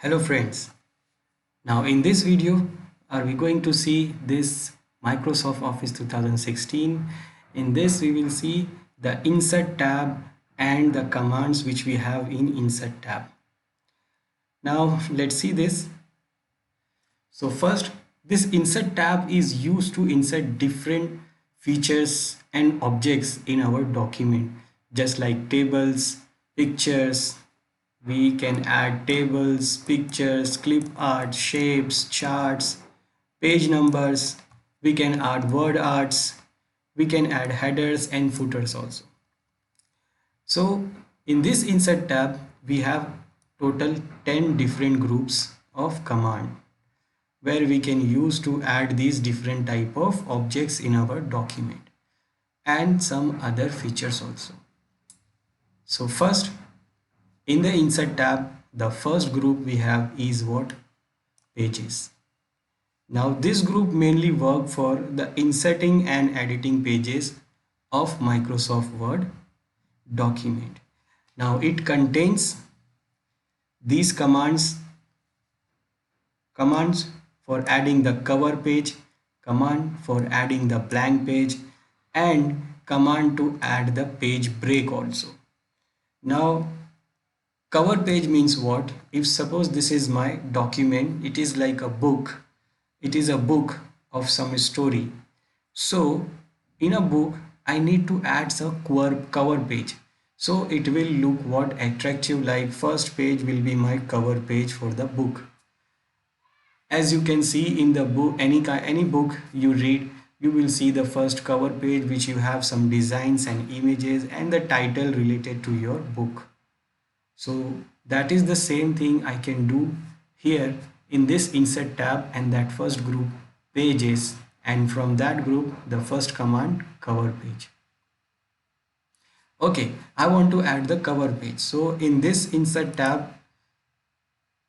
Hello friends. Now in this video are we going to see this Microsoft Office 2016. In this we will see the insert tab and the commands which we have in insert tab. Now let's see this. So first, this insert tab is used to insert different features and objects in our document, just like tables, pictures. We can add tables, pictures, clip art, shapes, charts, page numbers. We can add word arts. We can add headers and footers also. So in this insert tab, we have total 10 different groups of command where we can use to add these different type of objects in our document and some other features also. So first, in the insert tab, the first group we have is what? Pages. Now this group mainly work for the inserting and editing pages of Microsoft Word document. Now it contains these commands for adding the cover page, command for adding the blank page, and command to add the page break also. Now cover page means what? If suppose this is my document, it is like a book. It is a book of some story. So in a book, I need to add some cover page. So it will look what attractive, like first page will be my cover page for the book. As you can see in the book, any book you read, you will see the first cover page which you have some designs and images and the title related to your book. So that is the same thing I can do here in this insert tab, and that first group pages, and from that group the first command cover page. Okay, I want to add the cover page. So in this insert tab,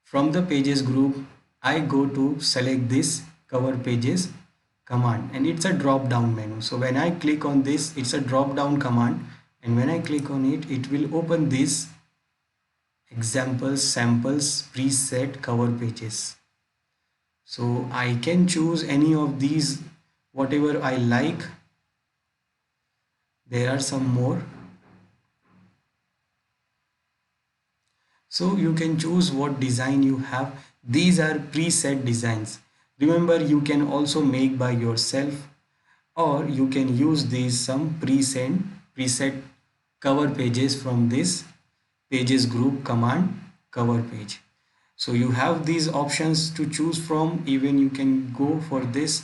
from the pages group, I go to select this cover pages command, and it's a drop down menu. So when I click on this, it's a drop down command, and when I click on it, it will open this examples, samples, preset cover pages. So I can choose any of these, whatever I like. There are some more. So you can choose what design you have. These are preset designs. Remember, you can also make by yourself, or you can use these some preset cover pages from this pages group command cover page. So you have these options to choose from. Even you can go for this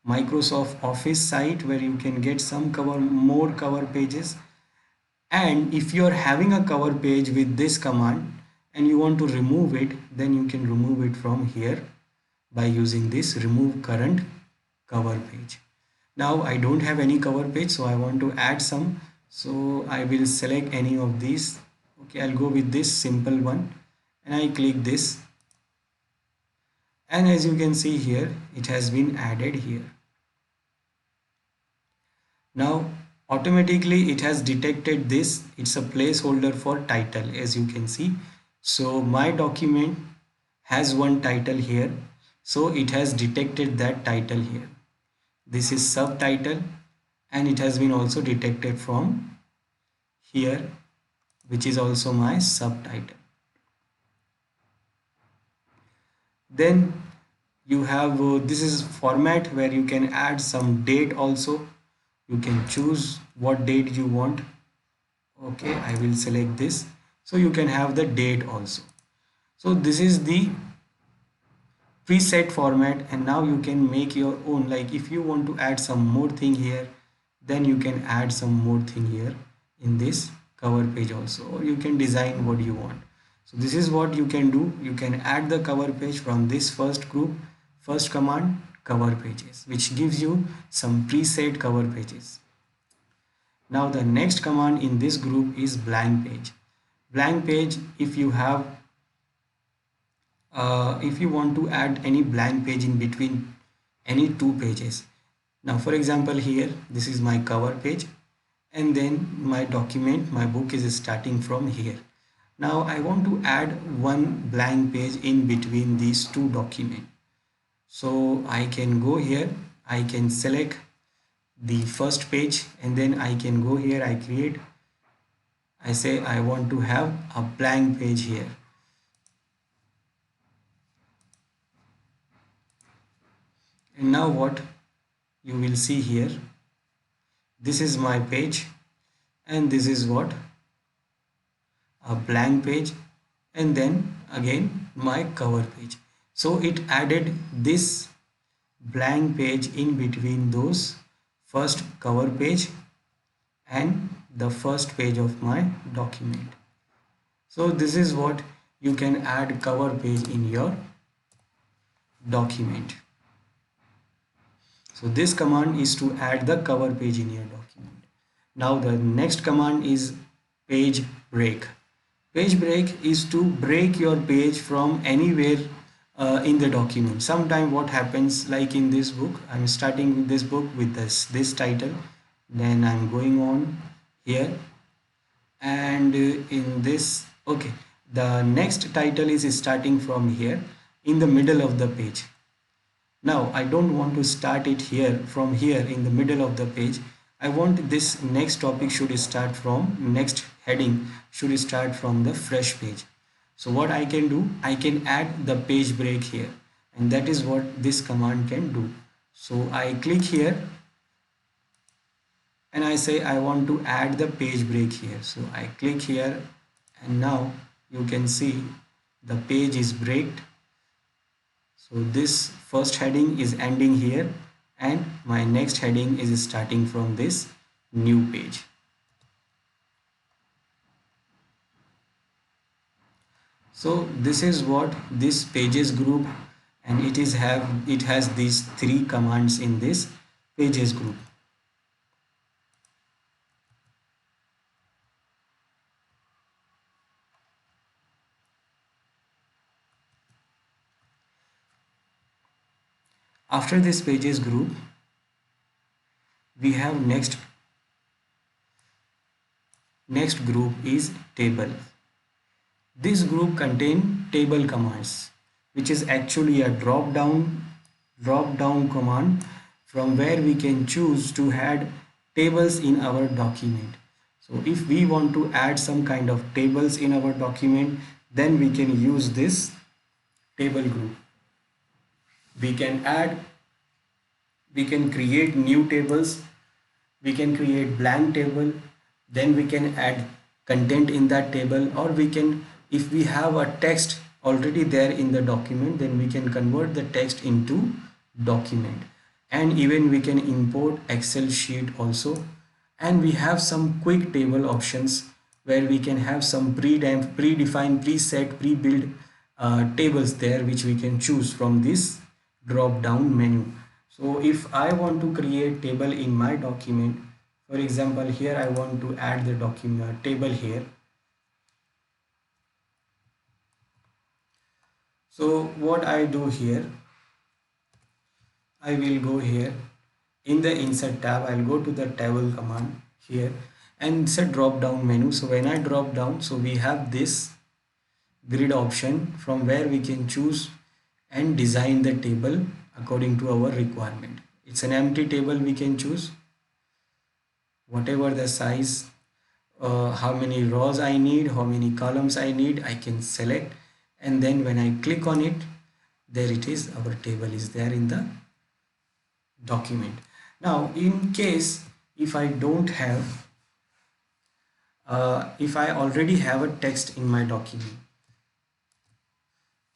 Microsoft Office site where you can get some more cover pages. And if you are having a cover page with this command and you want to remove it, then you can remove it from here by using this remove current cover page. Now I don't have any cover page, so I want to add some. So I will select any of these. Okay, I'll go with this simple one, and I click this, and as you can see here, it has been added here. Now automatically it has detected this. It's a placeholder for title, as you can see. So my document has one title here, so it has detected that title here. This is subtitle, and it has been also detected from here, which is also my subtitle. Then you have this is format where you can add some date also. You can choose what date you want. Okay, I will select this. So you can have the date also. So this is the preset format, and now you can make your own. Like if you want to add some more thing here, then you can add some more thing here in this cover page also, or you can design what you want. So this is what you can do. You can add the cover page from this first group, first command cover pages, which gives you some preset cover pages. Now the next command in this group is blank page. Blank page, if you have if you want to add any blank page in between any two pages. Now for example, here this is my cover page, and then my document, my book is starting from here. Now I want to add one blank page in between these two documents. So I can go here, I can select the first page, and then I can go here, I create, I say I want to have a blank page here. And now what you will see here, this is my page, and this is what, a blank page, and then again my cover page. So it added this blank page in between those first cover page and the first page of my document. So this is what you can add cover page in your document. So this command is to add the cover page in your document. Now the next command is page break. Page break is to break your page from anywhere in the document. Sometime what happens, like in this book, I'm starting with this book with this title, then I'm going on here, and in this, okay, the next title is starting from here in the middle of the page. Now I don't want to start it here from here in the middle of the page. I want this next topic should start from, next heading should start from the fresh page. So what I can do, I can add the page break here, and that is what this command can do. So I click here and I say I want to add the page break here. So I click here, and now you can see the page is breaked. So this first heading is ending here, and my next heading is starting from this new page. So this is what this pages group, and it has these three commands in this pages group. After this pages group, we have next group is table. This group contain table commands, which is actually a drop down command from where we can choose to add tables in our document. So if we want to add some kind of tables in our document, then we can use this table group. We can create new tables, we can create blank table, then we can add content in that table, or we can, if we have a text already there in the document, then we can convert the text into document, and even we can import Excel sheet also. And we have some quick table options where we can have some predefined, preset, pre-built tables there, which we can choose from this drop down menu. So if I want to create table in my document, for example here I want to add the document table here. So what I do here, I will go here in the insert tab, I'll go to the table command here, and it's a drop down menu. So when I drop down, so we have this grid option from where we can choose and design the table according to our requirement. It's an empty table, we can choose whatever the size, how many rows I need, how many columns I need, I can select, and then when I click on it, there it is, our table is there in the document. Now in case if I don't have if I already have a text in my document,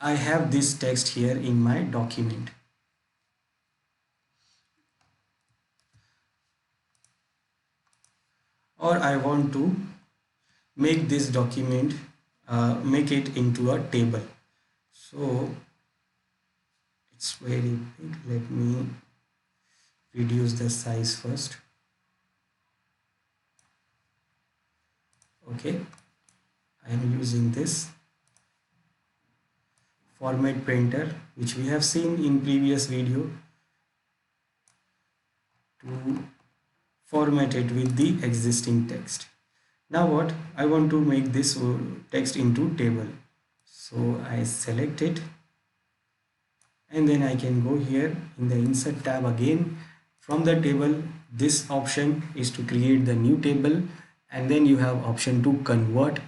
I have this text here in my document, or I want to make this document make it into a table. So it's very big, let me reduce the size first. Okay, I am using this format printer, which we have seen in previous video, to format it with the existing text. Now what? I want to make this text into table. So I select it, and then I can go here in the insert tab again. From the table, this option is to create the new table, and then you have option to convert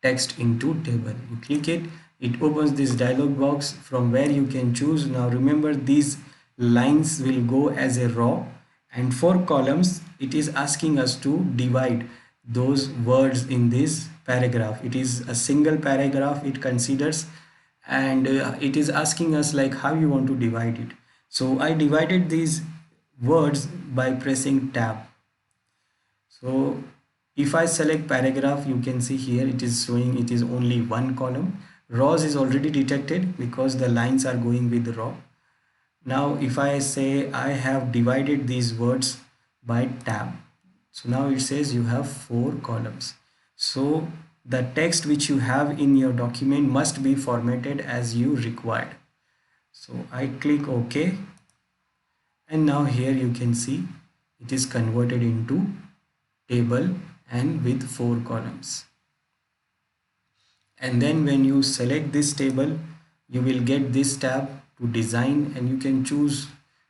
text into table. You click it, it opens this dialog box from where you can choose. Now remember, these lines will go as a raw, and for columns it is asking us to divide those words in this paragraph. It is a single paragraph it considers, and it is asking us like how you want to divide it. So I divided these words by pressing tab. So if I select paragraph, you can see here it is showing it is only one column. Rows is already detected because the lines are going with the raw. Now if I say I have divided these words by tab, so now it says you have 4 columns. So the text which you have in your document must be formatted as you required. So I click OK, and now here you can see it is converted into table and with 4 columns. And then when you select this table, you will get this tab to design, and you can choose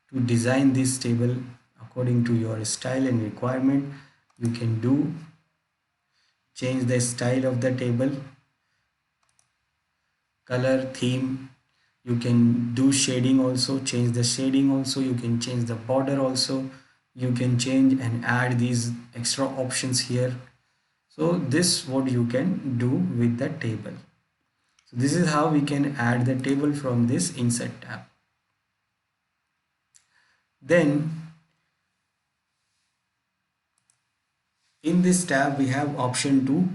to design this table according to your style and requirement. You can do change the style of the table, color, theme. You can do shading also, change the shading also. You can change the border also. You can change and add these extra options here. So this what you can do with the table. So this is how we can add the table from this insert tab. Then in this tab we have option to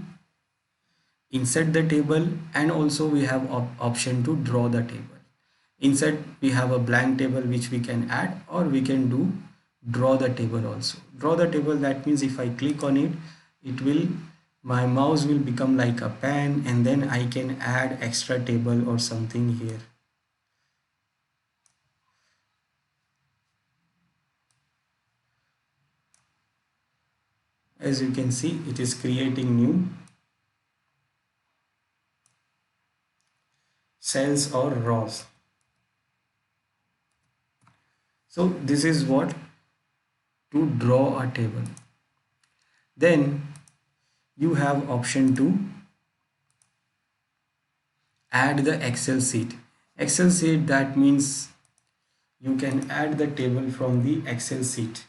insert the table, and also we have option to draw the table. Insert, we have a blank table which we can add, or we can do draw the table also. Draw the table, that means if I click on it, it will, my mouse will become like a pen, and then I can add extra table or something here. As you can see, it is creating new cells or rows. So this is what to draw a table. Then you have option to add the Excel sheet. Excel sheet, that means you can add the table from the Excel sheet.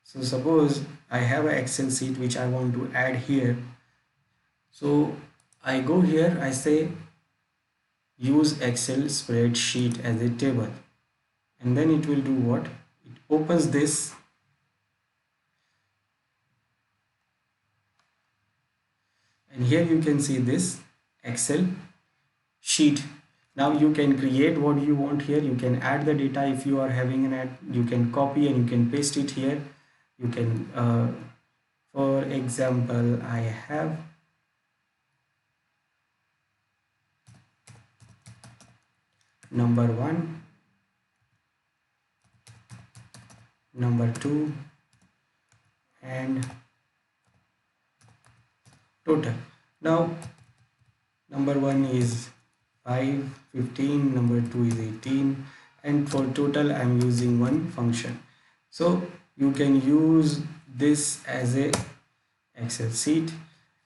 So suppose I have an Excel sheet which I want to add here. So I go here, I say use Excel spreadsheet as a table, and then it will do what? It opens this, and here you can see this Excel sheet. Now you can create what you want here. You can add the data. If you are having an ad, you can copy and you can paste it here. You can for example, I have number 1, number 2, and total. Now number 1 is 5, 15, number 2 is 18, and for total I'm using one function. So you can use this as a Excel sheet,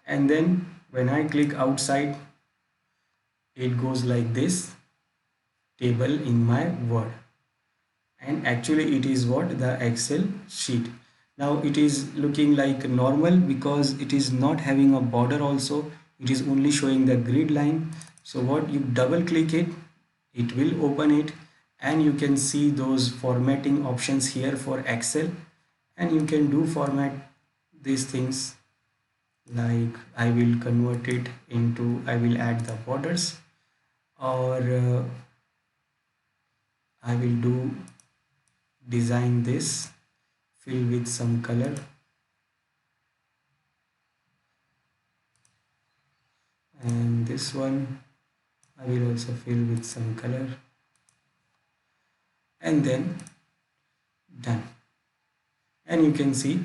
and then when I click outside, it goes like this table in my Word, and actually it is what? The Excel sheet. Now it is looking like normal because it is not having a border also. It is only showing the grid line. So what, you double click it, it will open it, and you can see those formatting options here for Excel, and you can do format these things, like I will convert it into, I will add the borders, or I will do design this, fill with some color, and this one I will also fill with some color, and then done. and you can see,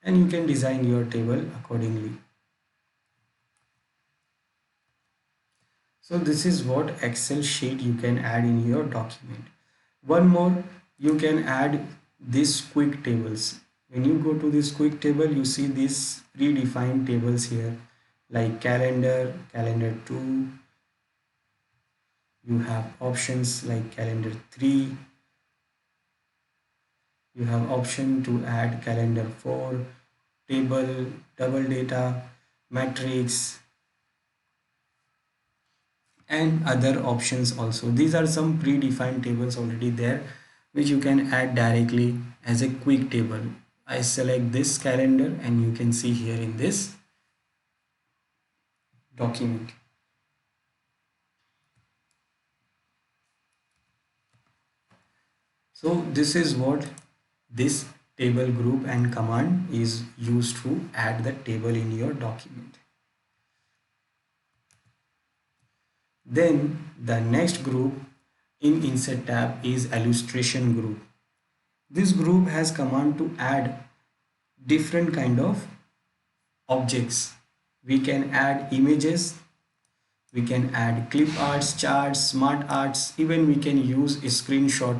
and you can design your table accordingly. So this is what Excel sheet you can add in your document. One more, you can add these quick tables. When you go to this quick table, you see these predefined tables here, like calendar, calendar 2. You have options like calendar 3. You have option to add calendar 4, table, double data, matrix, and other options also. These are some predefined tables already there, which you can add directly as a quick table. I select this calendar and you can see here in this document. So this is what this table group and command is used to add the table in your document. Then the next group in insert tab is illustration group. This group has command to add different kind of objects. We can add images, we can add clip arts, charts, smart arts, even we can use a screenshot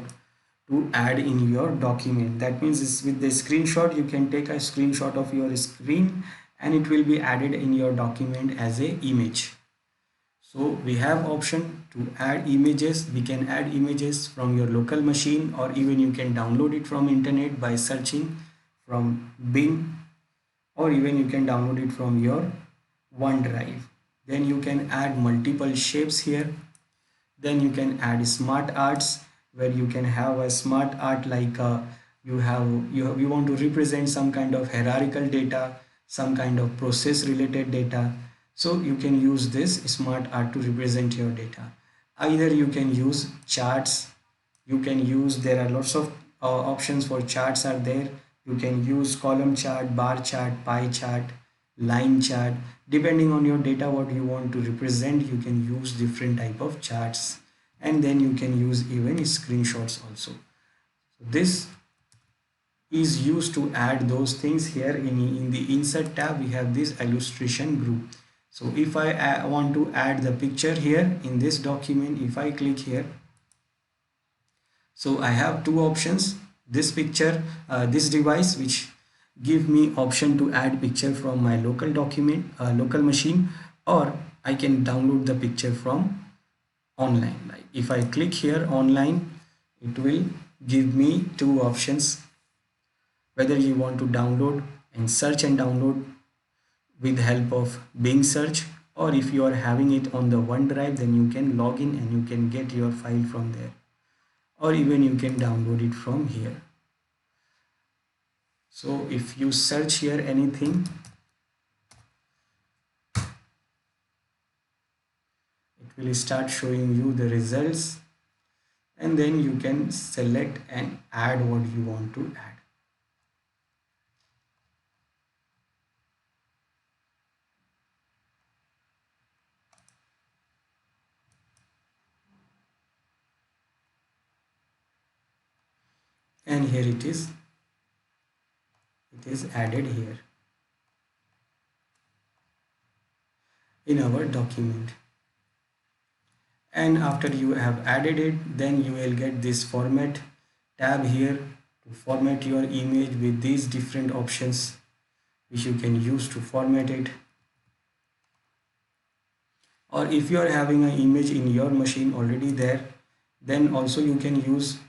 to add in your document. That means with the screenshot, you can take a screenshot of your screen and it will be added in your document as a image. So we have option to add images. We can add images from your local machine, or even you can download it from internet by searching from Bing, or even you can download it from your OneDrive. Then you can add multiple shapes here. Then you can add smart arts, where you can have a smart art like you want to represent some kind of hierarchical data, some kind of process related data. So you can use this smart art to represent your data. Either you can use charts, you can use, there are lots of options for charts are there. You can use column chart, bar chart, pie chart, line chart. Depending on your data what you want to represent, you can use different type of charts, and then you can use even screenshots also. So this is used to add those things here. In the insert tab we have this illustration group. So if I want to add the picture here in this document, if I click here, so I have two options, this picture, this device which give me option to add picture from my local document, local machine, or I can download the picture from online. Like if I click here online, it will give me two options, whether you want to download and search and download with help of Bing search, or if you are having it on the OneDrive, then you can log in and you can get your file from there, or even you can download it from here. So if you search here anything, it will start showing you the results, and then you can select and add what you want to add. And here it is added here in our document. And after you have added it, then you will get this format tab here to format your image with these different options which you can use to format it. Or if you are having an image in your machine already there, then also you can use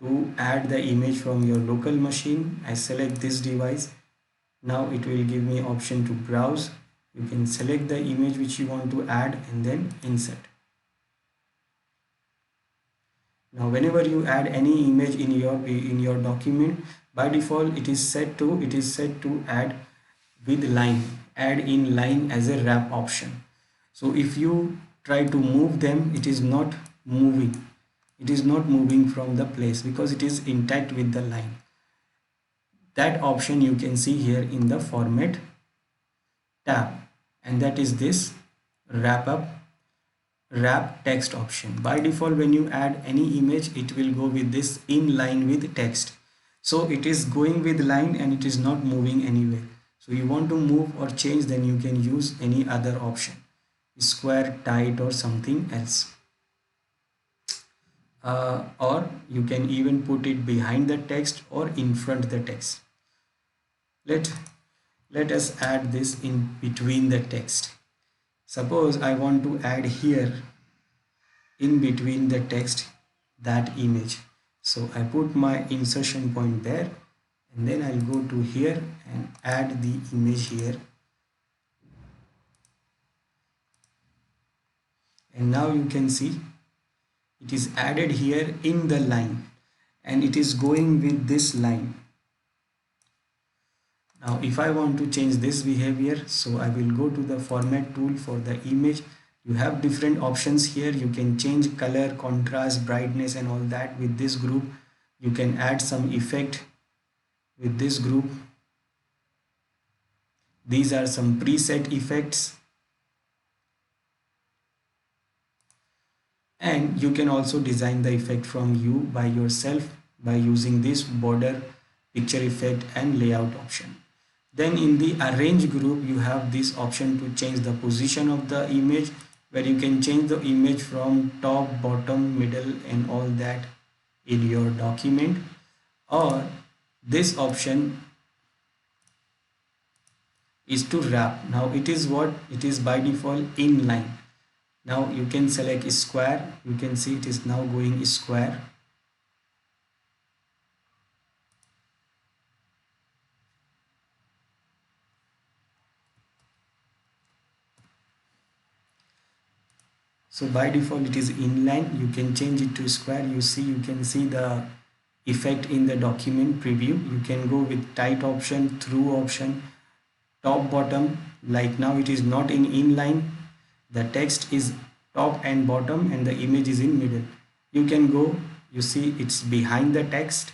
to add the image from your local machine. I select this device. Now it will give me option to browse. You can select the image which you want to add and then insert. Now whenever you add any image in your document, by default it is set to add with line, add in line as a wrap option. So if you try to move them, it is not moving. It is not moving from the place because it is intact with the line. That option you can see here in the format tab, and that is this wrap text option. By default when you add any image, it will go with this in line with text. So it is going with line and it is not moving anywhere. So you want to move or change, then you can use any other option, square, tight, or something else. Or you can even put it behind the text or in front the text. Let let us add this in between the text. Suppose I want to add here in between the text that image. So I put my insertion point there, and then I'll go to here and add the image here. And now you can see it is added here in the line, and it is going with this line. Now if I want to change this behavior, so I will go to the format tool for the image. You have different options here. You can change color, contrast, brightness, and all that with this group. You can add some effect with this group. These are some preset effects. And you can also design the effect from you by yourself by using this border, picture effect, and layout option. Then in the arrange group, you have this option to change the position of the image, where you can change the image from top, bottom, middle, and all that in your document. Or this option is to wrap. Now it is what it is by default inline. Now you can select square. You can see it is now going square. So by default it is inline. You can change it to square. You can see the effect in the document preview. You can go with tight option, through option, top, bottom. Like now it is not in inline. The text is top and bottom and the image is in middle. You can go, you see it's behind the text,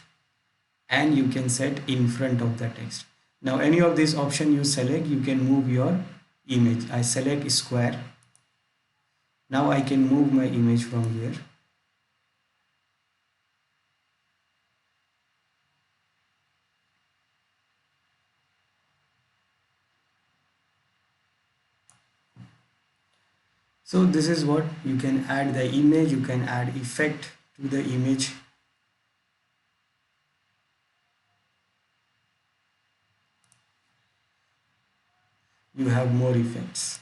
and you can set in front of the text. Now any of these option you select, you can move your image. I select square. Now I can move my image from here. So this is what you can add the image. You can add effect to the image. You have more effects.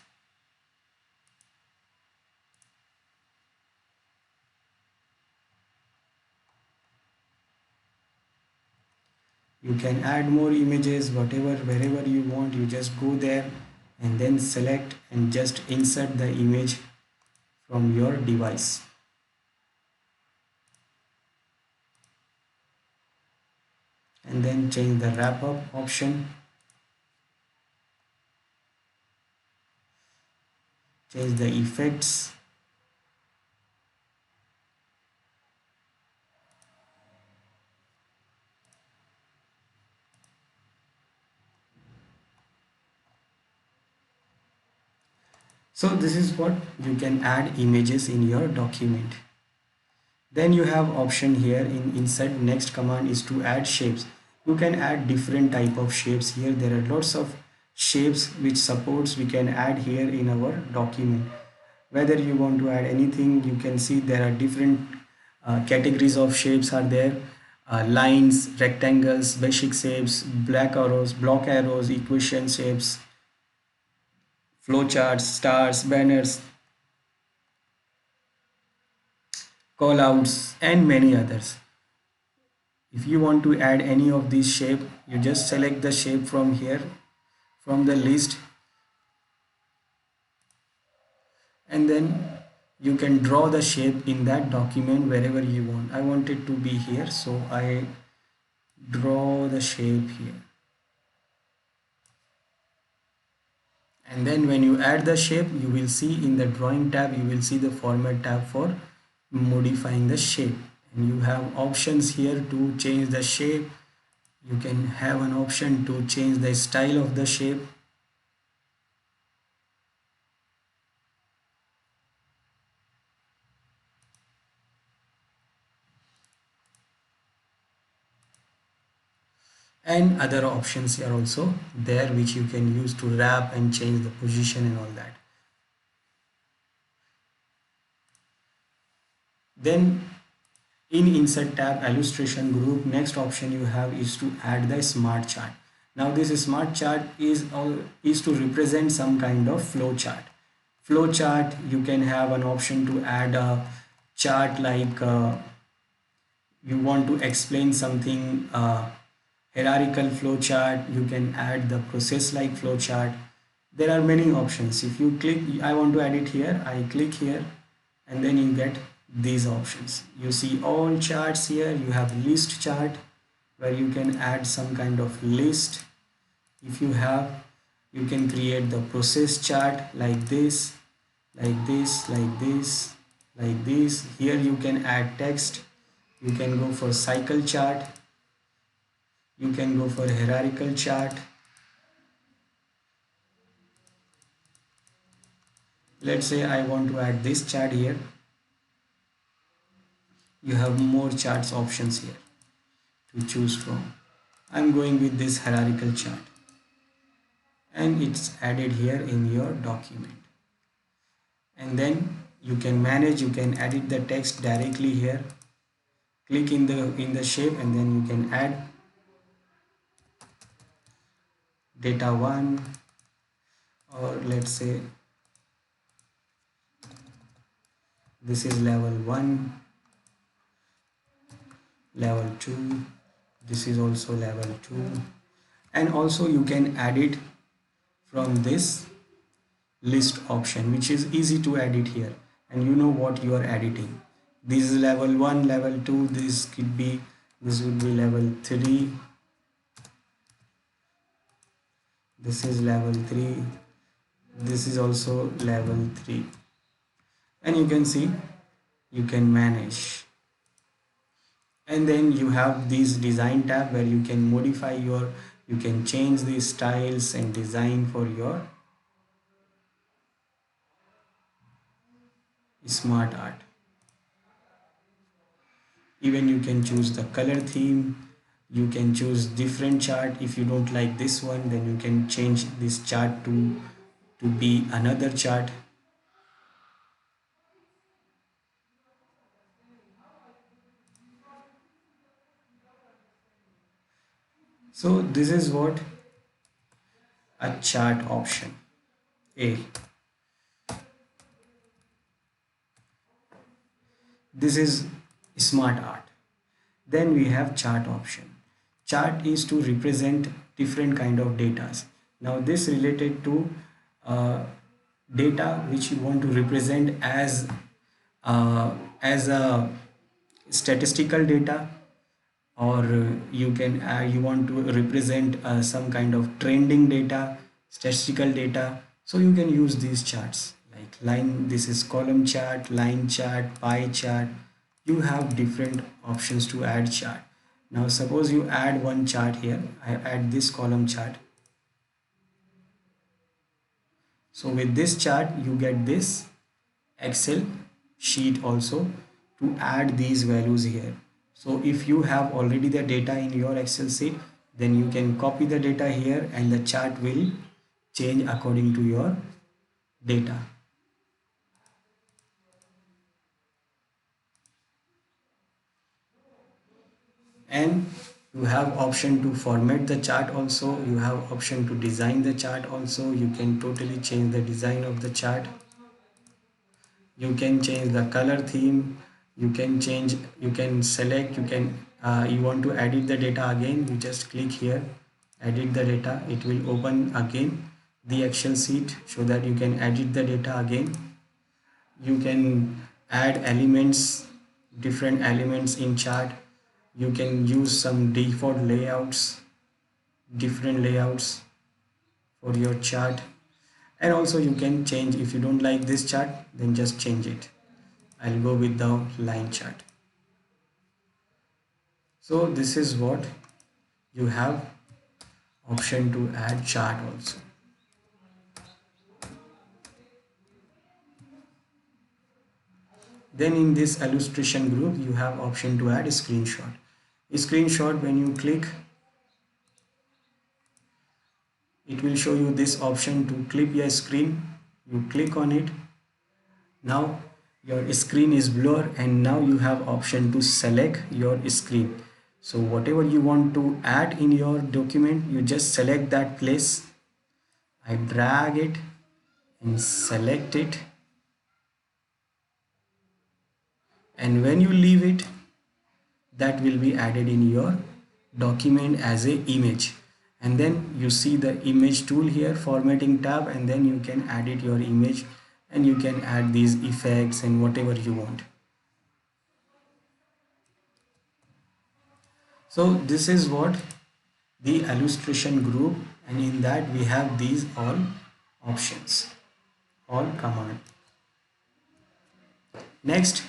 You can add more images, whatever, wherever you want. You just go there and then select and just insert the image from your device. And then change the wrap up option. Change the effects. So this is what you can add images in your document. Then you have option here in insert. Next command is to add shapes. You can add different type of shapes here. There are lots of shapes which supports we can add here in our document. Whether you want to add anything, you can see there are different categories of shapes are there. Lines, rectangles, basic shapes, black arrows, block arrows, equation shapes, flowcharts, stars, banners, callouts, and many others. If you want to add any of these shape, you just select the shape from here, from the list, and then you can draw the shape in that document wherever you want. I want it to be here, so I draw the shape here. And then when you add the shape, you will see in the drawing tab, you will see the format tab for modifying the shape. And you have options here to change the shape. You can have an option to change the style of the shape. and other options are also there which you can use to wrap and change the position and all that. Then in insert tab illustration group, next option you have is to add the smart chart. Now this smart chart is to represent some kind of flow chart. Flow chart, you can have an option to add a chart like you want to explain something, hierarchical flow chart. You can add the process like flow chart. There are many options. If you click, I want to add it here, I click here, and then you get these options. You see all charts here. You have list chart where you can add some kind of list. If you have, you can create the process chart like this, like this, like this, like this. Here you can add text. You can go for cycle chart. You can go for hierarchical chart. Let's say I want to add this chart here. You have more charts options here to choose from. I'm going with this hierarchical chart, and it's added here in your document. And then you can manage, you can edit the text directly here. Click in the shape, and then you can add data 1, or let's say this is level 1, level 2, this is also level 2. And also you can add it from this list option, which is easy to edit here, and you know what you are editing. This is level 1, level 2, this would be level 3, this is level 3, this is also level 3. And you can see, you can manage. And then you have this design tab where you can modify you can change the styles and design for your smart art. Even you can choose the color theme. You can choose different chart. If you don't like this one, then you can change this chart to be another chart. So this is what a chart option A. This is smart art. Then we have chart option. Chart is to represent different kind of data. Now this related to uh, data which you want to represent as a statistical data, or you can you want to represent some kind of trending data, statistical data. So you can use these charts like line, this is column chart, line chart, pie chart. You have different options to add chart. Now suppose you add one chart here, I add this column chart. So with this chart you get this Excel sheet also to add these values here. So if you have already the data in your Excel sheet, then you can copy the data here and the chart will change according to your data. And you have option to format the chart also. You have option to design the chart also. You can totally change the design of the chart. You can change the color theme. You can change, you can select, you can you want to edit the data again, you just click here, edit the data. It will open again the Excel sheet so that you can edit the data again. You can add elements, different elements in chart. You can use some default layouts, different layouts for your chart. And also you can change, if you don't like this chart, then just change it. I'll go with the line chart. So this is what you have option to add chart also. Then in this illustration group you have option to add a screenshot. A screenshot, when you click, it will show you this option to clip your screen. You click on it. Now your screen is blur, and now you have option to select your screen. So whatever you want to add in your document, you just select that place. I drag it and select it, and when you leave it, that will be added in your document as a image. And then you see the image tool here, formatting tab, and then you can edit your image, and you can add these effects and whatever you want. So this is what the illustration group, and in that we have these all options, all command. Next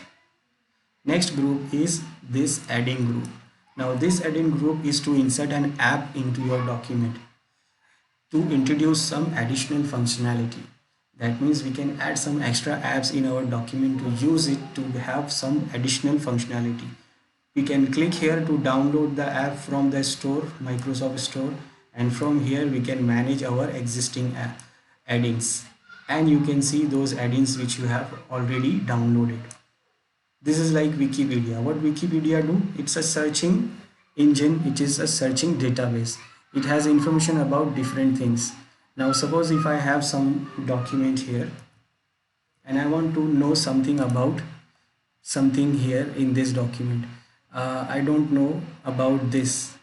group is this adding group. Now this adding group is to insert an app into your document to introduce some additional functionality. That means we can add some extra apps in our document to use it to have some additional functionality. We can click here to download the app from the store, Microsoft Store, and from here we can manage our existing add-ins, and you can see those add-ins which you have already downloaded. This is like Wikipedia. What Wikipedia do? It's a searching engine. It is a searching database. It has information about different things. Now suppose if I have some document here and I want to know something about something here in this document. I don't know about this.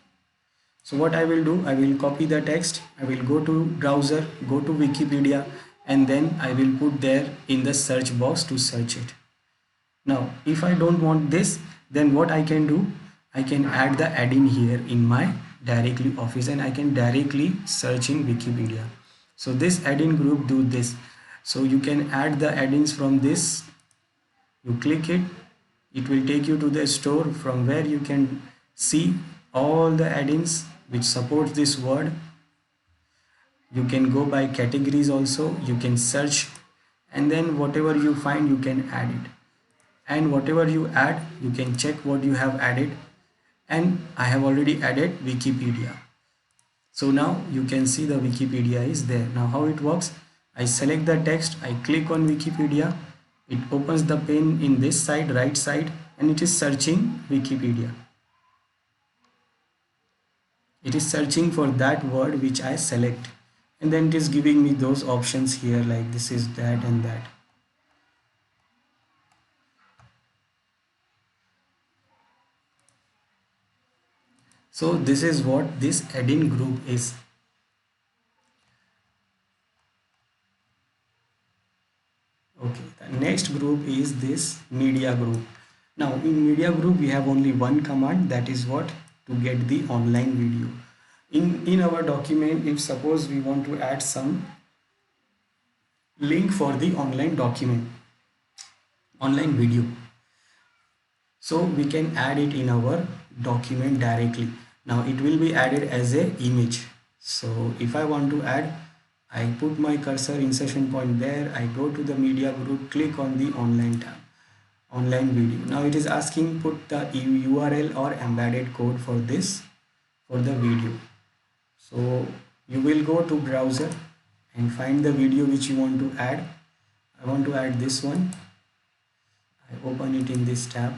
So what I will do, I will copy the text, I will go to browser, go to Wikipedia, and then I will put there in the search box to search it. Now if I don't want this, then what I can do, I can add the add-in here in my directly office, and I can directly search in Wikipedia. So this add-in group do this. So you can add the add-ins from this. You click it, it will take you to the store from where you can see all the add-ins which support this word. You can go by categories also, you can search, and then whatever you find you can add it, and whatever you add you can check what you have added, and I have already added Wikipedia. So now you can see the Wikipedia is there. Now how it works, I select the text, I click on Wikipedia, it opens the pane in this side, right side, and it is searching Wikipedia. It is searching for that word which I select, and then it is giving me those options here, like this is that and that. So this is what this add-in group is. Okay, the next group is this media group. Now in media group we have only one command, that is what, to get the online video. In our document, if suppose we want to add some link for the online document, online video, so we can add it in our document directly. Now it will be added as a image. So if I want to add, I put my cursor insertion point there, I go to the media group, click on the online tab, online video. Now it is asking put the URL or embedded code for this, for the video. So you will go to browser and find the video which you want to add. I want to add this one. I open it in this tab,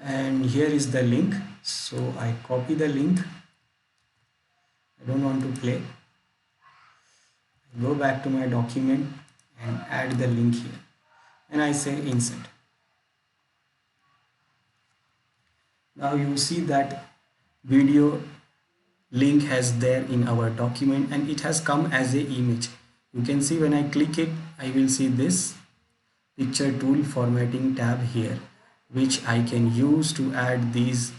and here is the link. So I copy the link. I don't want to play. Go back to my document and add the link here, and I say insert. Now you see that video link has there in our document, and it has come as a image. You can see when I click it, I will see this picture tool formatting tab here, which I can use to add these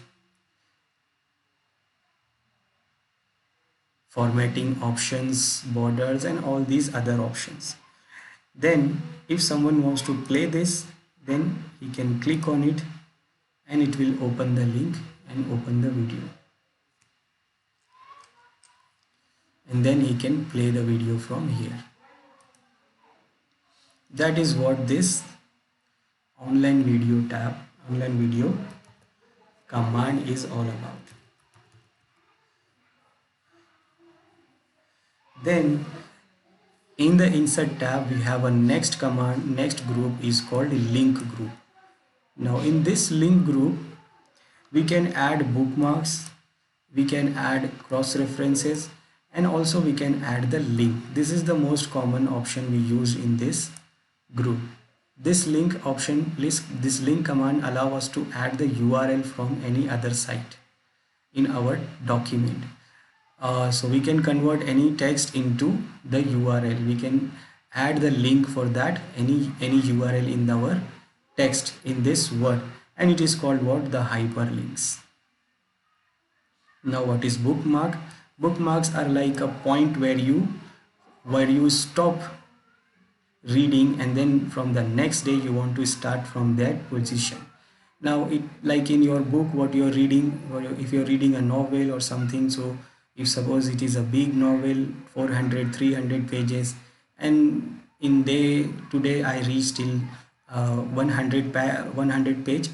formatting options, borders, and all these other options. Then if someone wants to play this, then he can click on it and it will open the link and open the video, and then he can play the video from here. That is what this online video tab, online video command is all about. Then in the insert tab we have a next command, next group is called link group. Now in this link group we can add bookmarks, we can add cross references, and also we can add the link. This is the most common option we use in this group. This link option, this link command allow us to add the URL from any other site in our document. So we can convert any text into the URL. We can add the link for that, any URL in our text in this word, and it is called what? The hyperlinks. Now what is bookmark? Bookmarks are like a point where you stop reading, and then from the next day you want to start from that position. Now it, like in your book what you're reading, or if you're reading a novel or something, so if suppose it is a big novel, 400 300 pages, and in day today I reach till 100 page,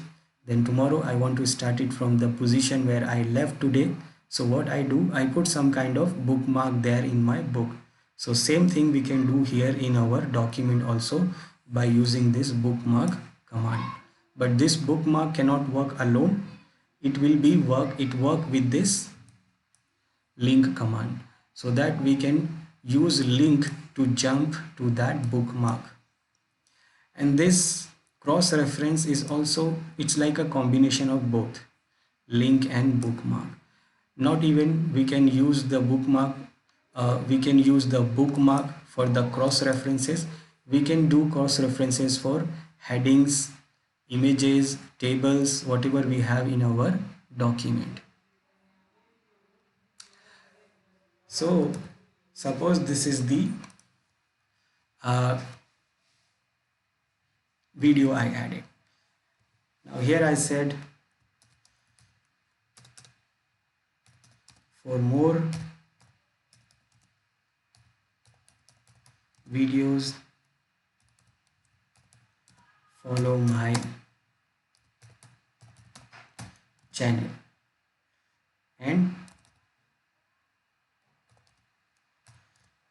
then tomorrow I want to start it from the position where I left today. So what I do, I put some kind of bookmark there in my book. So same thing we can do here in our document also by using this bookmark command. But this bookmark cannot work alone. It will be work with this link command, so that we can use link to jump to that bookmark. And this cross reference is also, it's like a combination of both link and bookmark. Not even we can use the bookmark, we can use the bookmark for the cross references. We can do cross references for headings, images, tables, whatever we have in our document. So suppose this is the uh, video I added. Now here I said, for more videos follow my channel, and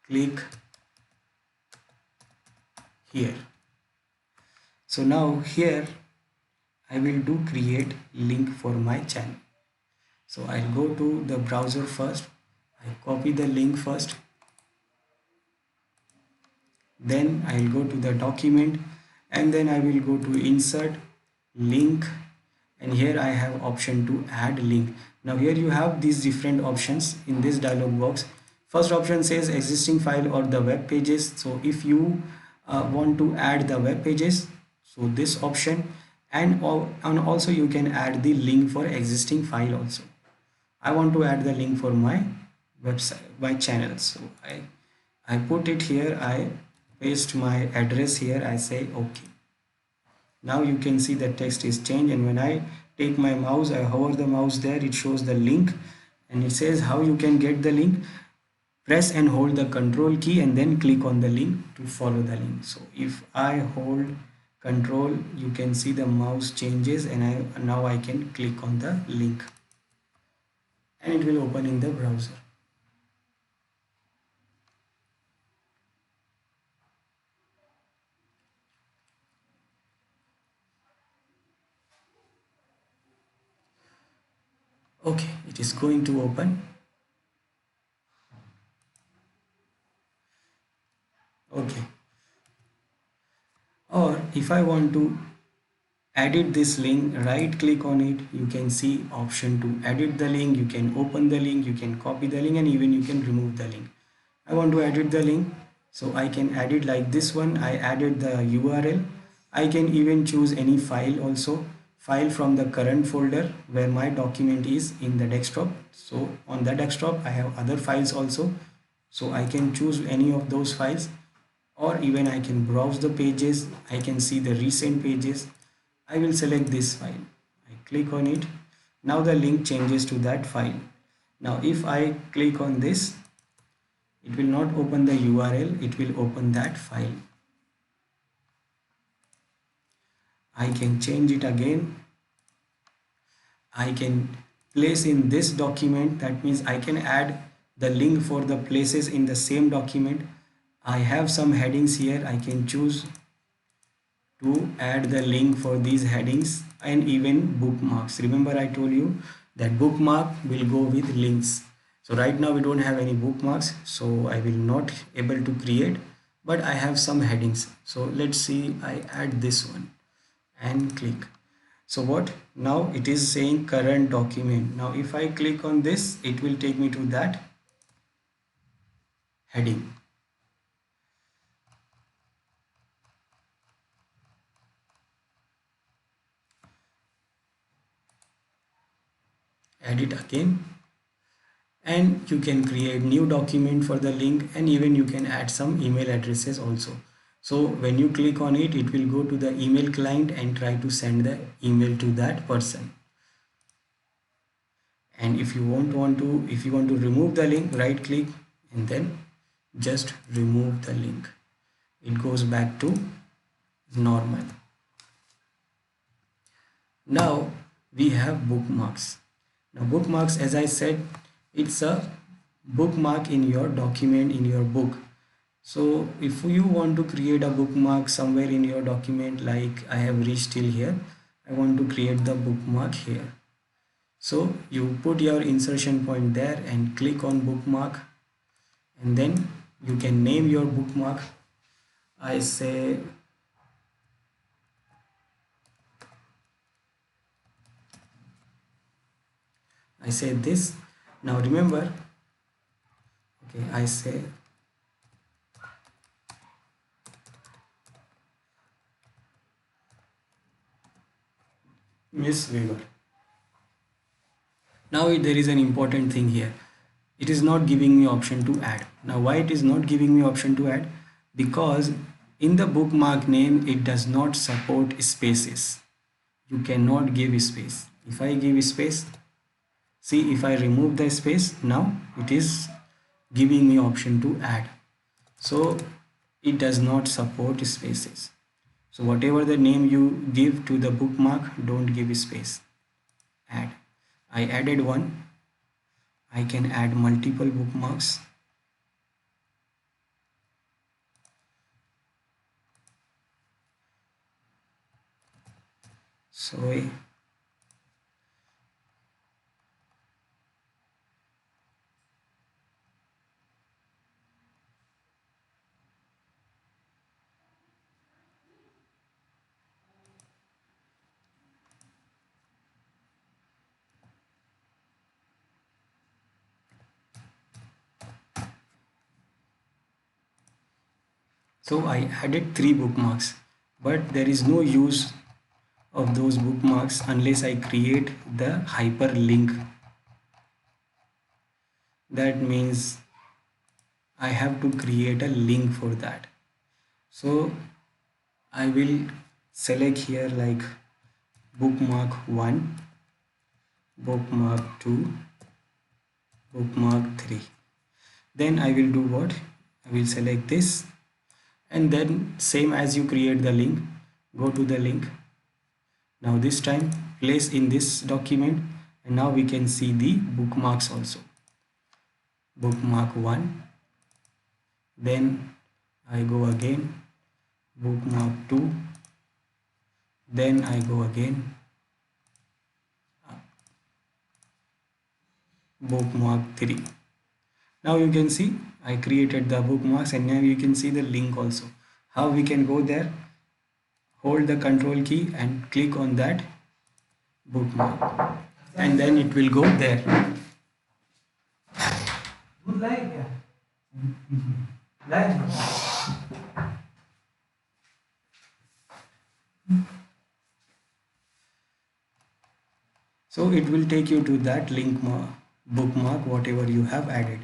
click here. So now here I will do create link for my channel. So I'll go to the browser first, I copy the link first, then I'll go to the document, and then I will go to insert link, and here I have option to add link. Now here you have these different options in this dialog box. First option says existing file or the web pages. So if you want to add the web pages, so this option, and also you can add the link for existing file also. I want to add the link for my website, my channel, so I put it here, I paste my address here, I say okay. Now you can see the text is changed, and when I take my mouse, I hover the mouse there, it shows the link, and it says how you can get the link. Press and hold the control key and then click on the link to follow the link. So if I hold control, you can see the mouse changes, and now I can click on the link, and it will open in the browser. Okay, it is going to open. Okay, or if I want to edit this link, right click on it, you can see option to edit the link, you can open the link, you can copy the link, and even you can remove the link. I want to edit the link, so I can edit like this one. I added the URL. I can even choose any file also, file from the current folder where my document is in the desktop. So on the desktop I have other files also, so I can choose any of those files, or even I can browse the pages, I can see the recent pages. I will select this file, I click on it. Now the link changes to that file. Now if I click on this, it will not open the URL, it will open that file. I can change it again. I can place in this document, that means I can add the link for the places in the same document. I have some headings here. I can choose to add the link for these headings and even bookmarks. Remember I told you that bookmark will go with links. So right now we don't have any bookmarks, so I will not able to create, but I have some headings. So let's see, I add this one and click. So what now it is saying current document. Now if I click on this, it will take me to that heading. Add it again, and you can create new document for the link, and even you can add some email addresses also. So when you click on it, it will go to the email client and try to send the email to that person. And if you want to remove the link, right click and then just remove the link. It goes back to normal. Now we have bookmarks. Now bookmarks, as I said, it's a bookmark in your document, in your book. So if you want to create a bookmark somewhere in your document, like I have reached till here, I want to create the bookmark here. So you put your insertion point there and click on bookmark, and then you can name your bookmark. I say this. Now remember, okay, I say Miss Weaver. Now there is an important thing here. It is not giving me option to add. Now why it is not giving me option to add? Because in the bookmark name it does not support spaces. You cannot give space. If I give space, see, if I remove the space, now it is giving me option to add. So it does not support spaces. So whatever the name you give to the bookmark, don't give space. Add. I added one. I can add multiple bookmarks. So I added 3 bookmarks, but there is no use of those bookmarks unless I create the hyperlink. That means I have to create a link for that. So I will select here like bookmark 1, bookmark 2, bookmark 3. Then I will do what? I will select this, and then same as you create the link, go to the link. Now this time place in this document, and now we can see the bookmarks also. Bookmark 1, then I go again, bookmark 2, then I go again, bookmark 3. Now you can see I created the bookmarks, and now you can see the link also. How we can go there? Hold the control key and click on that bookmark, and then it will go there. So it will take you to that link bookmark, whatever you have added.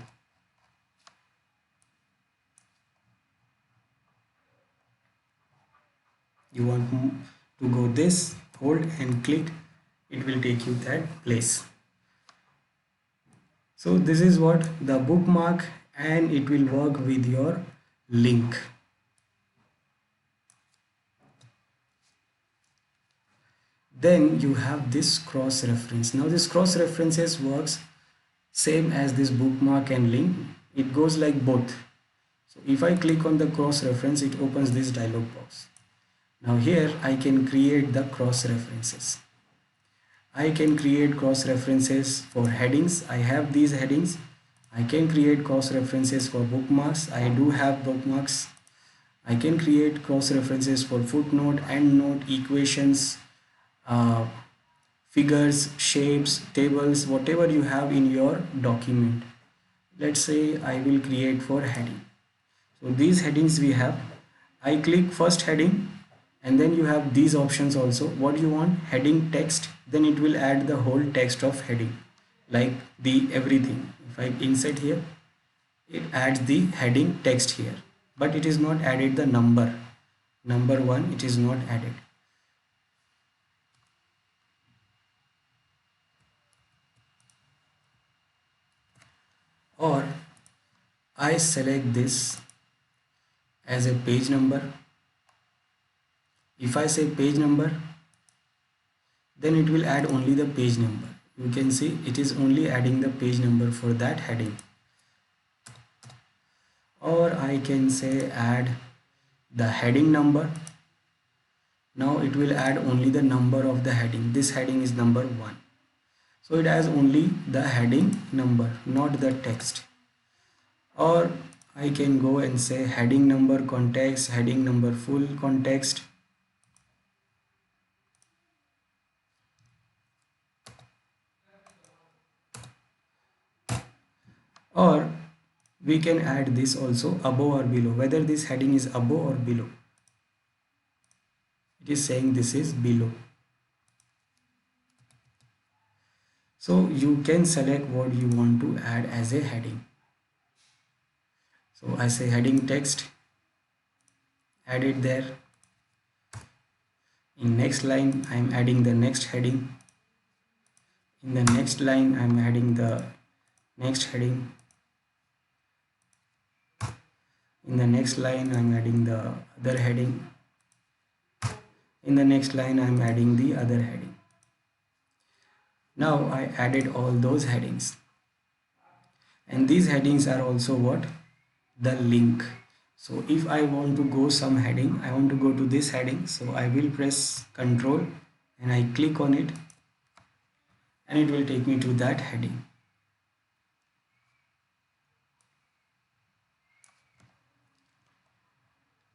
You want to go this, hold and click, it will take you that place. So this is what the bookmark, and it will work with your link. Then you have this cross reference. Now this cross references works same as this bookmark and link, it goes like both. So if I click on the cross reference, it opens this dialog box. Now here I can create the cross references. I can create cross references for headings. I have these headings. I can create cross references for bookmarks. I do have bookmarks. I can create cross references for footnote, endnote, equations, uh, figures, shapes, tables, whatever you have in your document. Let's say I will create for heading. So these headings we have. I click first heading, and then you have these options also. What you want? Heading text, then it will add the whole text of heading, like the everything. If I insert here, it adds the heading text here, but it is not added the number one, it is not added. Or I select this as a page number. If I say page number, then it will add only the page number. You can see it is only adding the page number for that heading. Or I can say add the heading number. Now it will add only the number of the heading. This heading is number 1. So it has only the heading number, not the text. Or I can go and say heading number context, heading number full context. Or we can add this also above or below, whether this heading is above or below. It is saying this is below. So you can select what you want to add as a heading. So I say heading text, add it there. In next line I am adding the next heading. In the next line I am adding the next heading. In the next line I am adding the other heading. In the next line I am adding the other heading. Now I added all those headings, and these headings are also what? The link. So if I want to go some heading, I want to go to this heading, so I will press Ctrl and I click on it, and it will take me to that heading.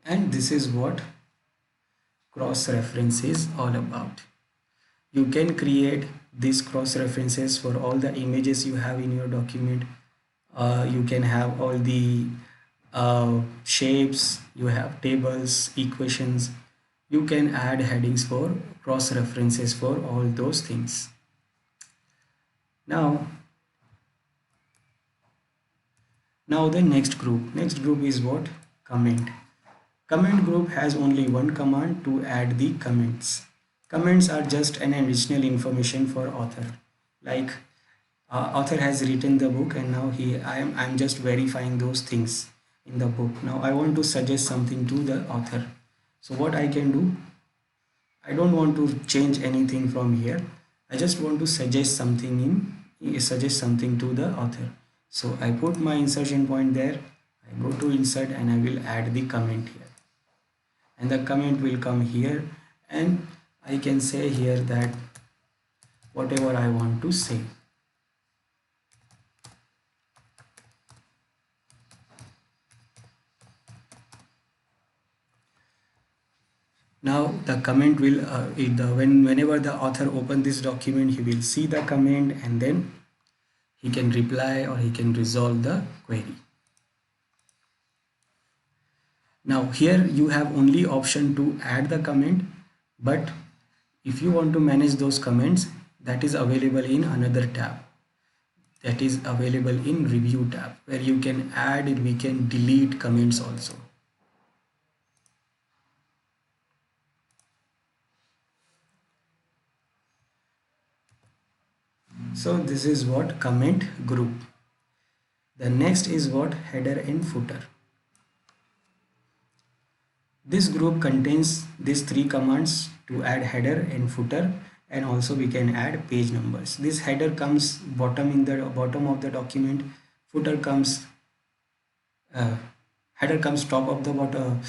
And this is what cross reference is all about. You can create these cross references for all the images you have in your document. You can have all the shapes, you have tables, equations. You can add headings for cross references for all those things. Now the next group is what? Comment. Comment group has only one command to add the comments. Comments are just an additional information for author. Like author has written the book, and now I'm just verifying those things in the book. Now I want to suggest something to the author. So what I can do, I don't want to change anything from here. I just want to suggest something to the author. So I put my insertion point there. I go to insert and I will add the comment here. And the comment will come here, and I can say here that whatever I want to say. Now the comment will whenever the author open this document, he will see the comment, and then he can reply or he can resolve the query. Now here you have only option to add the comment, but if you want to manage those comments, that is available in another tab. That is available in review tab, where you can add and we can delete comments also. So this is what comment group. The next is what? Header and footer. This group contains these 3 commands to add header and footer, and also we can add page numbers. This header comes bottom in the bottom of the document, footer comes uh, header comes top of the bottom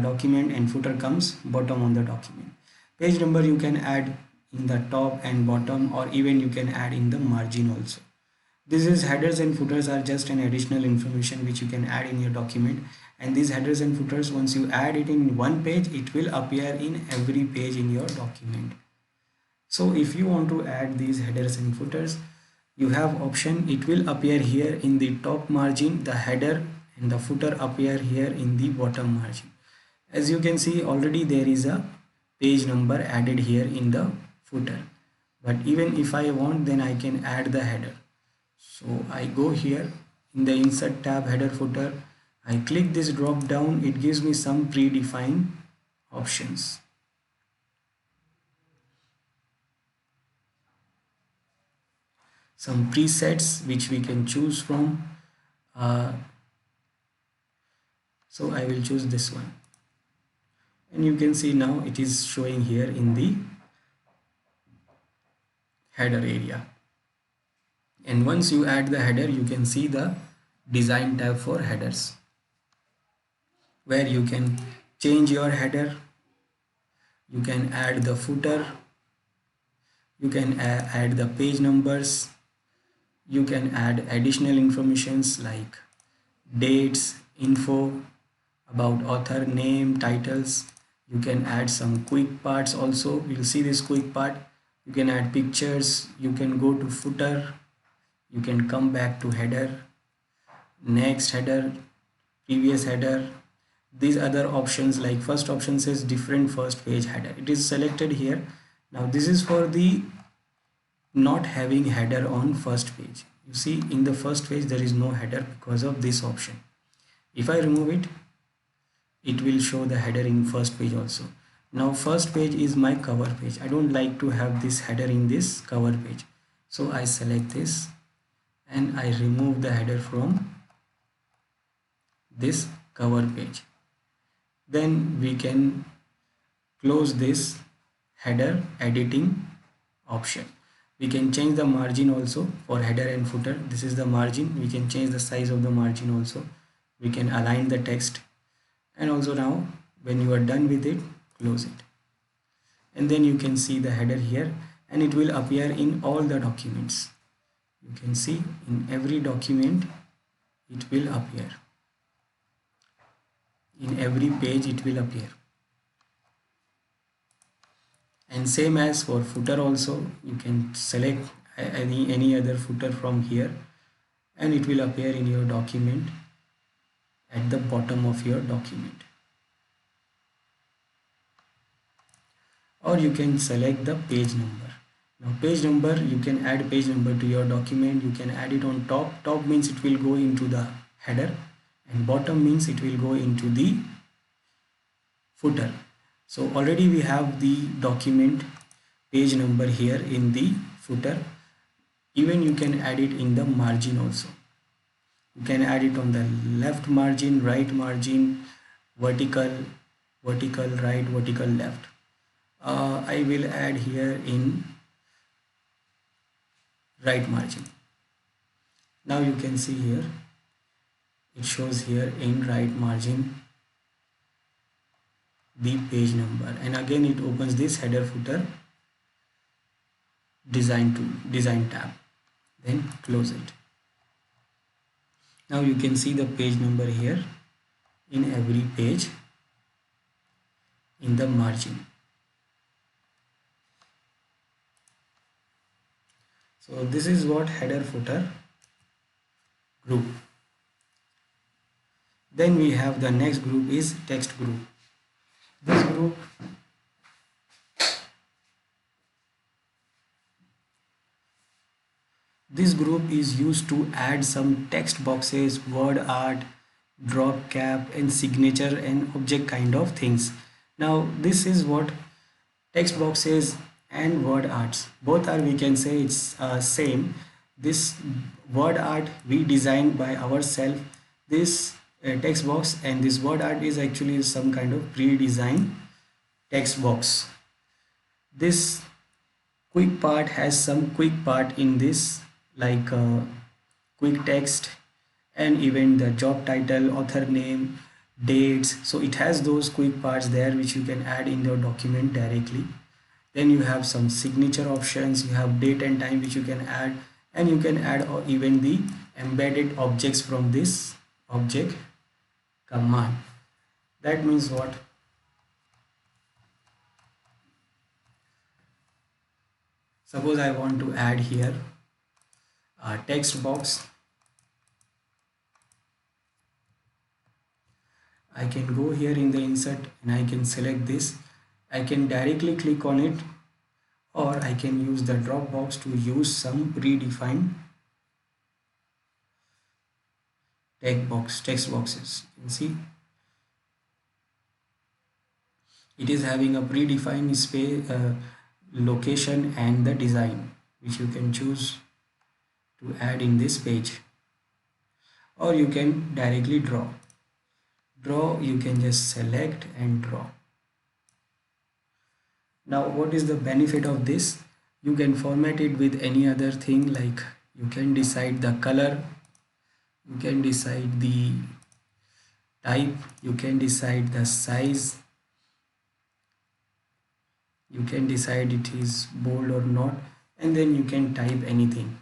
document, and footer comes bottom on the document. Page number you can add in the top and bottom, or even you can add in the margin also. This is headers and footers are just an additional information which you can add in your document, and these headers and footers, once you add it in one page, it will appear in every page in your document. So if you want to add these headers and footers, you have option. It will appear here in the top margin, the header and the footer appear here in the bottom margin. As you can see, already there is a page number added here in the footer, but even if I want, then I can add the header. So I go here in the insert tab, header footer, I click this drop down. It gives me some predefined options. Some presets which we can choose from. So I will choose this one, and you can see now it is showing here in the header area. And once you add the header, you can see the design tab for headers, where you can change your header, you can add the footer, you can add the page numbers, you can add additional informations like dates, info about author, name, titles. You can add some quick parts also. We'll see this quick part. You can add pictures, you can go to footer, you can come back to header, next header, previous header. These other options, like first option says different first page header, it is selected here. Now this is for the not having header on first page. You see in the first page there is no header because of this option. If I remove it, it will show the header in first page also. Now first page is my cover page. I don't like to have this header in this cover page, so I select this and I remove the header from this cover page. Then we can close this header editing option. We can change the margin also for header and footer. This is the margin. We can change the size of the margin also. We can align the text, and also now when you are done with it, close it, and then you can see the header here, and it will appear in all the documents. You can see in every document it will appear, in every page it will appear. And same as for footer also, you can select any other footer from here, and it will appear in your document at the bottom of your document. Or you can select the page number. Now page number, you can add page number to your document. You can add it on top. Top means it will go into the header, and bottom means it will go into the footer. So already we have the document page number here in the footer. Even you can add it in the margin also. You can add it on the left margin, right margin, vertical, vertical right, vertical left. I will add here in right margin. Now you can see here, it shows here in right margin the page number, and again it opens this header footer design tab. Then close it. Now you can see the page number here in every page in the margin. So this is what header footer group. Then we have the next group is text group. This group is used to add some text boxes, word art, drop cap, and signature and object kind of things. Now this is what text boxes and word arts both are, we can say it's same. This word art we designed by ourselves. This text box and this word art is actually some kind of pre-designed text box. This quick part has some quick part in this, like quick text and even the job title, author name, dates. So it has those quick parts there which you can add in your document directly. Then you have some signature options, you have date and time which you can add, and you can add or even the embedded objects from this object command. That means what? Suppose I want to add here a text box. I can go here in the insert and I can select this. I can directly click on it, or I can use the drop box to use some predefined text boxes. You can see it is having a predefined space, location and the design which you can choose to add in this page, or you can directly draw. You can just select and draw. Now what is the benefit of this? You can format it with any other thing, like you can decide the color, you can decide the type, you can decide the size, you can decide it is bold or not, and then you can type anything.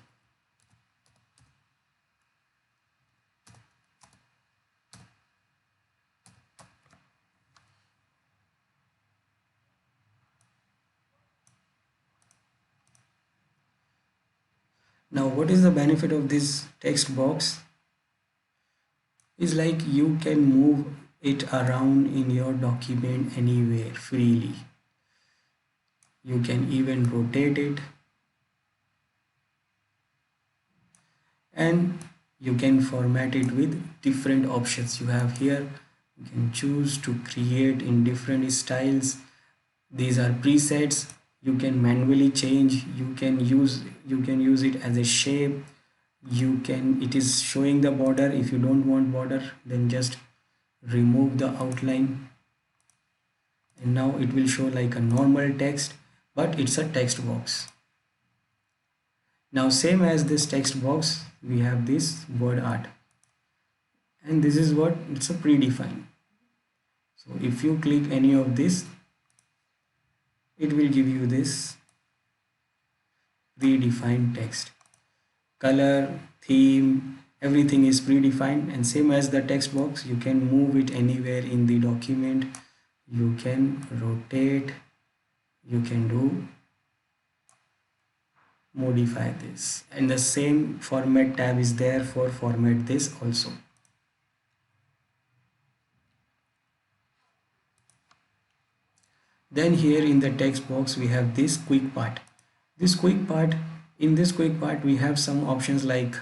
Now what is the benefit of this text box? Is like you can move it around in your document anywhere freely. You can even rotate it, and you can format it with different options you have here. You can choose to create in different styles. These are presets. You can manually change. You can use it as a shape. It is showing the border. If you don't want border, then just remove the outline, and now it will show like a normal text, but it's a text box. Now same as this text box, we have this word art, and this is what it's a predefined. So if you click any of this, it will give you this predefined text. Color, theme, everything is predefined, and same as the text box, you can move it anywhere in the document. You can rotate, you can do modify this, and the same format tab is there for format this also. Then here in the text box we have this quick part. This quick part, in this quick part we have some options like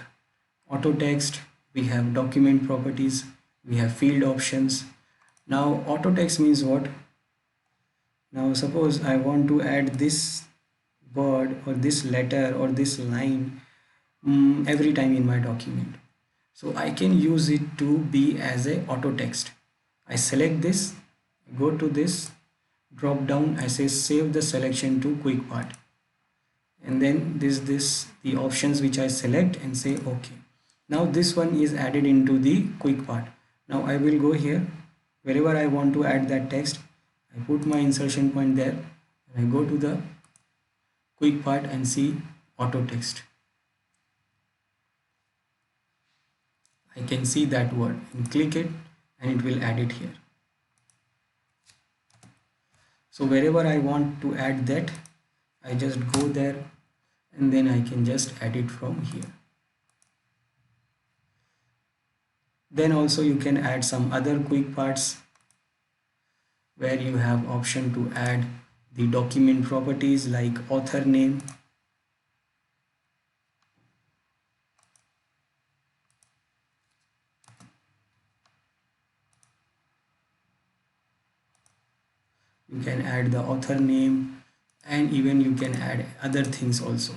auto text, we have document properties, we have field options. Now auto text means what? Now suppose I want to add this word or this letter or this line every time in my document. So I can use it to be as a auto text. I select this, go to this drop down, I say save the selection to quick part, and then this the options which I select and say okay. Now this one is added into the quick part. Now I will go here, wherever I want to add that text, I put my insertion point there, and I go to the quick part and see auto text. I can see that word and click it, and it will add it here. So wherever I want to add that, I just go there, and then I can just add it from here. Then also you can add some other quick parts where you have option to add the document properties like author name. You can add the author name, and even you can add other things also.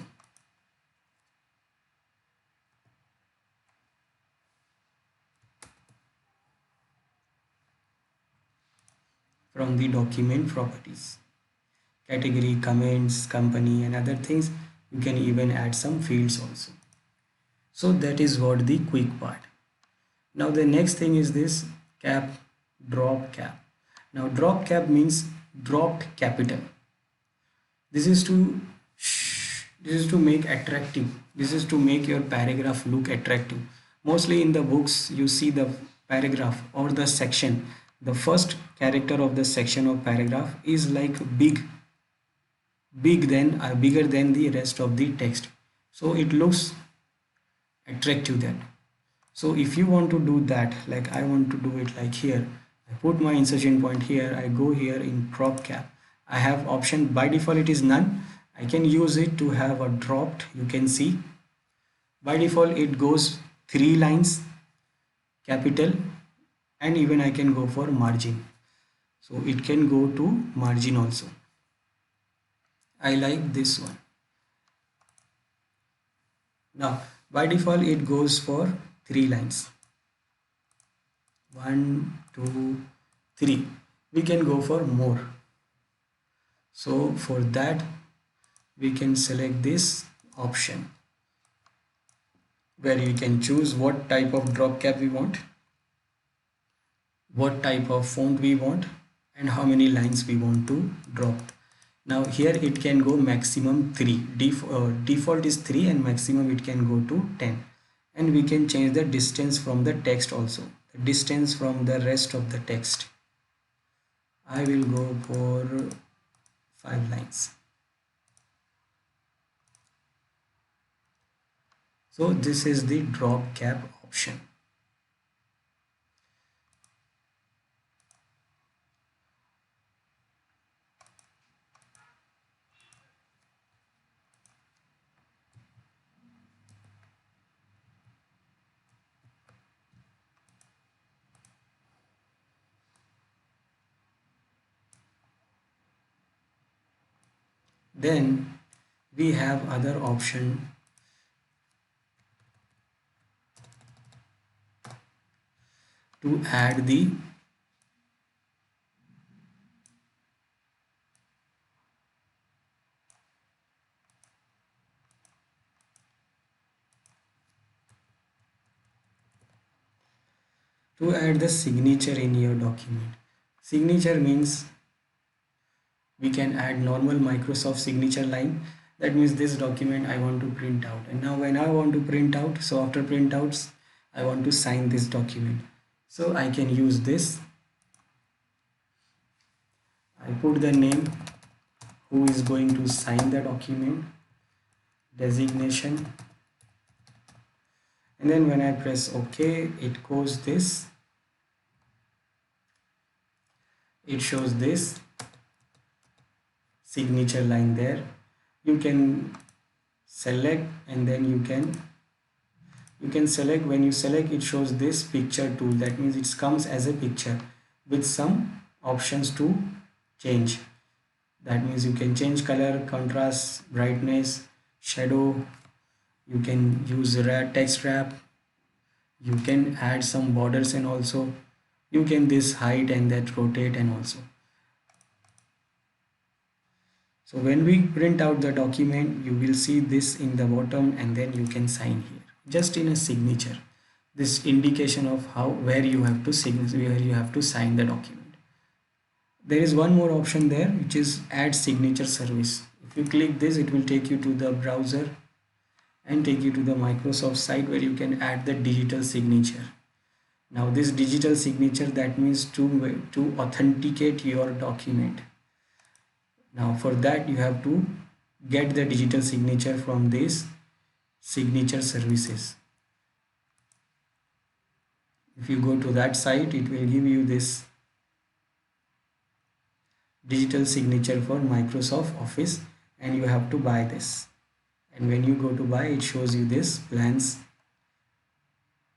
From the document properties. category, comments, company, and other things. You can even add some fields also. So that is what the quick part. Now the next thing is this cap, drop cap. Now drop cap means dropped capital. This is to make attractive. This is to make your paragraph look attractive. Mostly in the books you see the paragraph or the section, the first character of the section or paragraph is like bigger than the rest of the text, so it looks attractive then. So if you want to do that, like I want to do it like here, I put my insertion point here, I go here in drop cap, I have option, by default it is none. I can use it to have a dropped, you can see by default it goes 3 lines capital, and even I can go for margin, so it can go to margin also. I like this one. Now by default it goes for 3 lines, 1 2 3. We can go for more, so for that we can select this option where you can choose what type of drop cap we want, what type of font we want, and how many lines we want to drop. Now here it can go maximum 3. Default is 3 and maximum it can go to 10. And we can change the distance from the text also, the distance from the rest of the text. I will go for 5 lines. So this is the drop cap option. Then we have other option to add the signature in your document. Signature means we can add normal Microsoft signature line. That means this document I want to print out, and now when I want to print out, so after printouts I want to sign this document, so I can use this. I put the name, who is going to sign the document, designation, and then when I press OK, it goes this, it shows this signature line there. You can select, and then you can select. When you select, it shows this picture tool. That means it comes as a picture with some options to change. That means you can change color, contrast, brightness, shadow. You can use text wrap. You can add some borders, and also you can this height and that rotate, and also. So when we print out the document, you will see this in the bottom, and then you can sign here just in a signature. This indication of where you have to sign the document. There is one more option there, which is add signature service. If you click this, it will take you to the browser and take you to the Microsoft site where you can add the digital signature. Now this digital signature, that means to authenticate your document. Now for that you have to get the digital signature from this signature services. If you go to that site, it will give you this digital signature for Microsoft Office, and you have to buy this. And when you go to buy, it shows you this plans.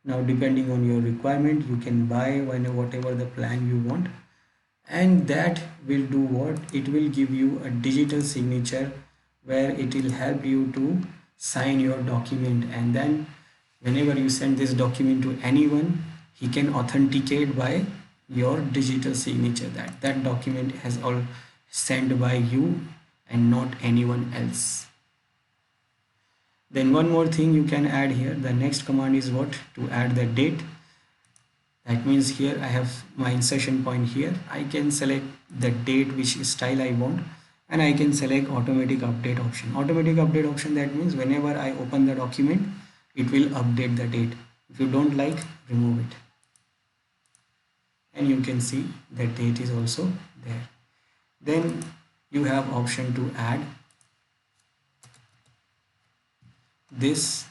Now depending on your requirement, you can buy whatever the plan you want, and that will do what? It will give you a digital signature where it will help you to sign your document, and then whenever you send this document to anyone, he can authenticate by your digital signature that document has all sent by you and not anyone else. Then one more thing you can add here. The next command is what? To add the date. That means here I have my insertion point here. I can select the date which style I want, and I can select automatic update option. Automatic update option, that means whenever I open the document, it will update the date. If you don't like, remove it. And you can see the date is also there. Then you have option to add this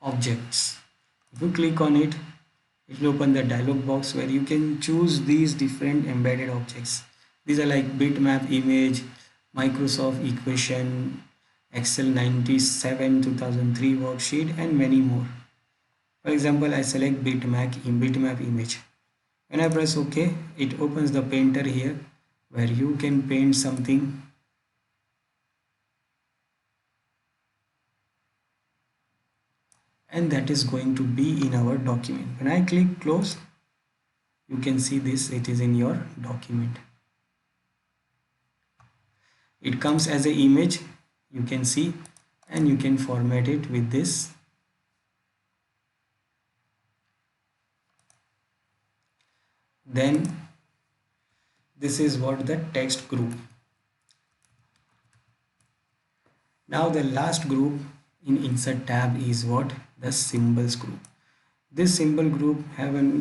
objects. If you click on it, it will open the dialog box where you can choose these different embedded objects. These are like bitmap image, Microsoft equation, Excel 97 2003 worksheet, and many more. For example, I select bitmap image. When I press OK, it opens the painter here where you can paint something. And that is going to be in our document. When I click close, you can see this, it is in your document. It comes as an image, you can see, and you can format it with this. Then this is what the text group. Now the last group in insert tab is what? The symbols group. This symbol group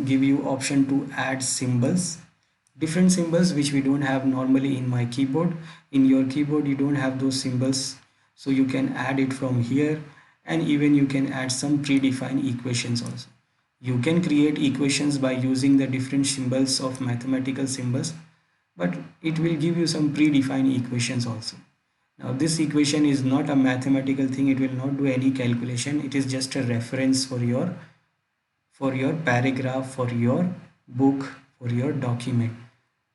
give you option to add symbols, different symbols which we don't have normally in my keyboard. In your keyboard you don't have those symbols, so you can add it from here. And even you can add some predefined equations also. You can create equations by using the different symbols of mathematical symbols, but it will give you some predefined equations also. Now this equation is not a mathematical thing, it will not do any calculation, it is just a reference for your paragraph, for your book, for your document.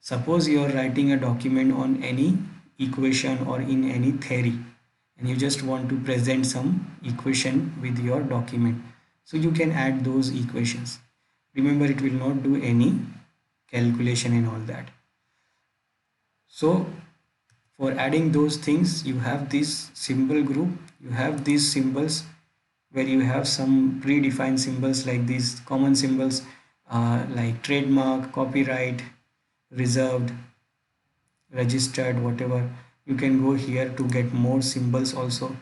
Suppose you are writing a document on any equation or in any theory, and you just want to present some equation with your document, so you can add those equations. Remember, it will not do any calculation and all that. So for adding those things, you have this symbol group, you have these symbols where you have some predefined symbols like these common symbols, like trademark, copyright, reserved, registered, whatever. You can go here to get more symbols also.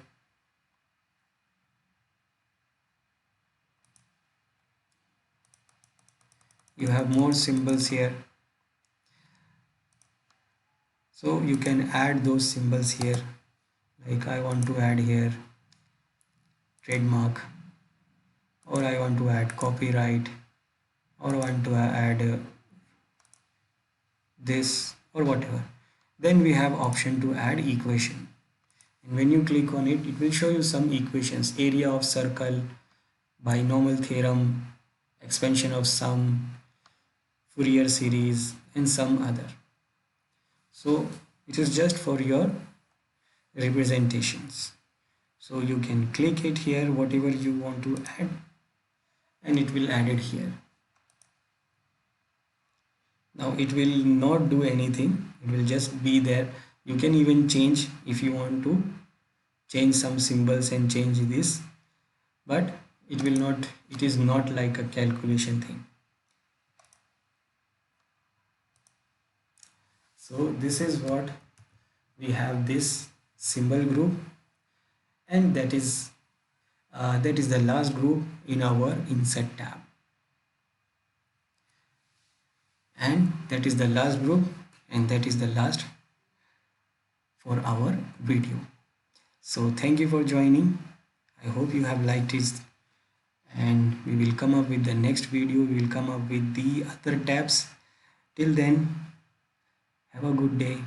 You have more symbols here, so you can add those symbols here. Like I want to add here trademark, or I want to add copyright, or I want to add this, or whatever. Then we have option to add equation, and when you click on it, it will show you some equations: area of circle, binomial theorem, expansion of sum, Fourier series, and some other. So it is just for your representations. So you can click it here, whatever you want to add, and it will add it here. Now it will not do anything, it will just be there. You can even change if you want to change some symbols and change this, but it will not, it is not like a calculation thing. So this is what we have, this symbol group, and that is the last group in our insert tab, and that is the last group, and that is the last for our video. So thank you for joining. I hope you have liked it, and we will come up with the next video. We will come up with the other tabs. Till then, have a good day.